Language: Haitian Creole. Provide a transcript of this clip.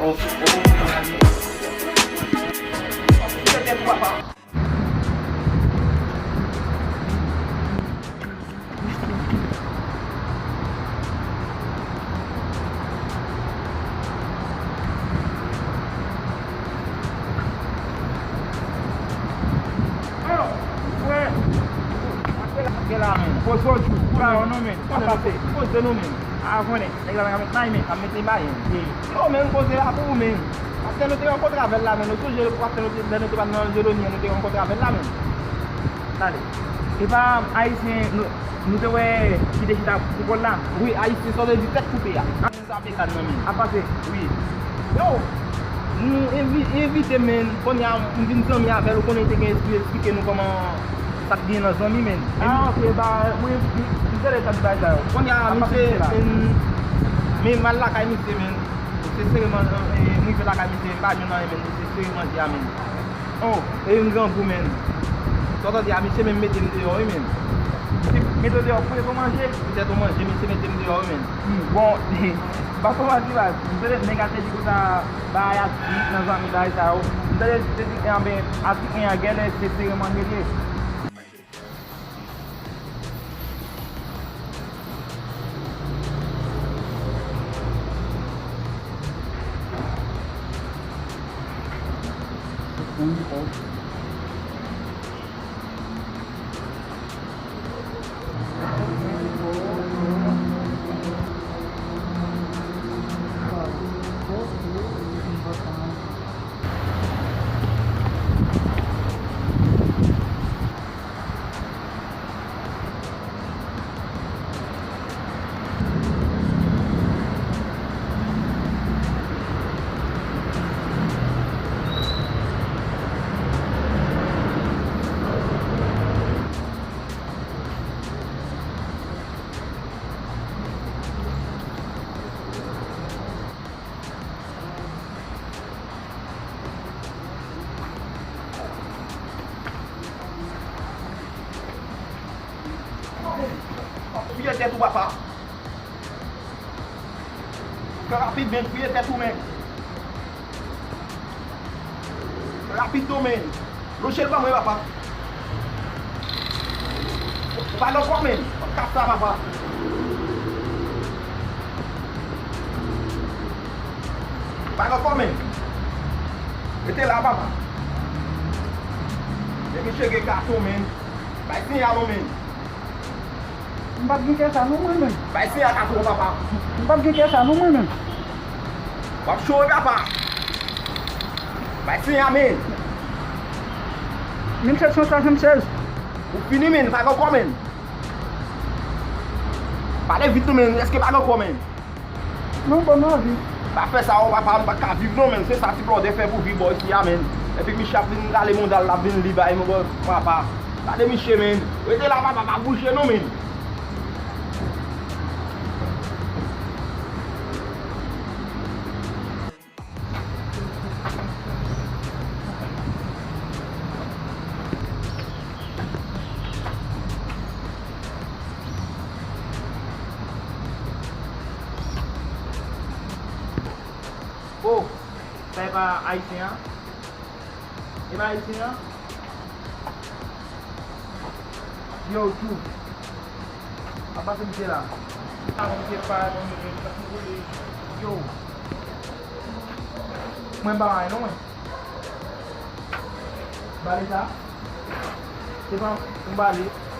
Pos outro, não, men. Pos de nou men. Avone, ek la men nan men, am mette bayen. Non men, pose la pou men. Aske nou te renkontre avel la men, nou tou jere pou aske nou te pan nan Jelonie, nou te renkontre avel la men. Tade. E pa Haitien, nou te we ki de chita pou kol la? Oui, Haitien so de di tet koupe ya. An sa pe kad men. A pase? Oui. Yo, nou evite men, kon ya mvin zon mi avel, ou konen te gen explike nou koman sak di nan zon mi men. Ok, ba, mwen jere tat bay la yo. Kon ya men mal la kay mise men, se sereman, mwen fe la kay mise, ba jounan men, se sereman di a men. Oh, e yon gran pou men. Sotan di a mise men mette mde yo men. Mette mde yo pou manje, peut-être ou manje, mise mette mde yo men. Bon, ba pou manje ba, mwen negate di kouta ba ayat nan zan mi da isa yo. Mwen se di yon ben, ati yon gele, se sereman gele. Fouye tête ou papa. Rapide men, fouye tête ou men. Rapide ou men. Rochelle pas moi papa. Pas le quoi men. Cap ça papa. Pas le quoi men. Mettez là papa. Et monsieur qui carton men. Pas signal men. Mbap gi kesa nou mwen men. Vai ser a carton papa. Mbap gi kesa nou mwen men. Vamos show papa. Vai ser a men. 1776. O fini men, vai go men. Parle vite men, est-ce que va go men? Non bon non vi. Ba faire ça on va pas pas vivre non men, c'est ça ti plode faire pour vivre ici a men. Et puis mi chaplin dans le monde la vin libre et mon papa. Parle mi chemin. Rete là papa pas bouger non men. Oh, saya Pak Haitien. Pak Haitien. Yo, tu. Apa tu mesti lah? Aku mesti Pak, yo. Main bawa ini, main. Balik tak? Kita kembali.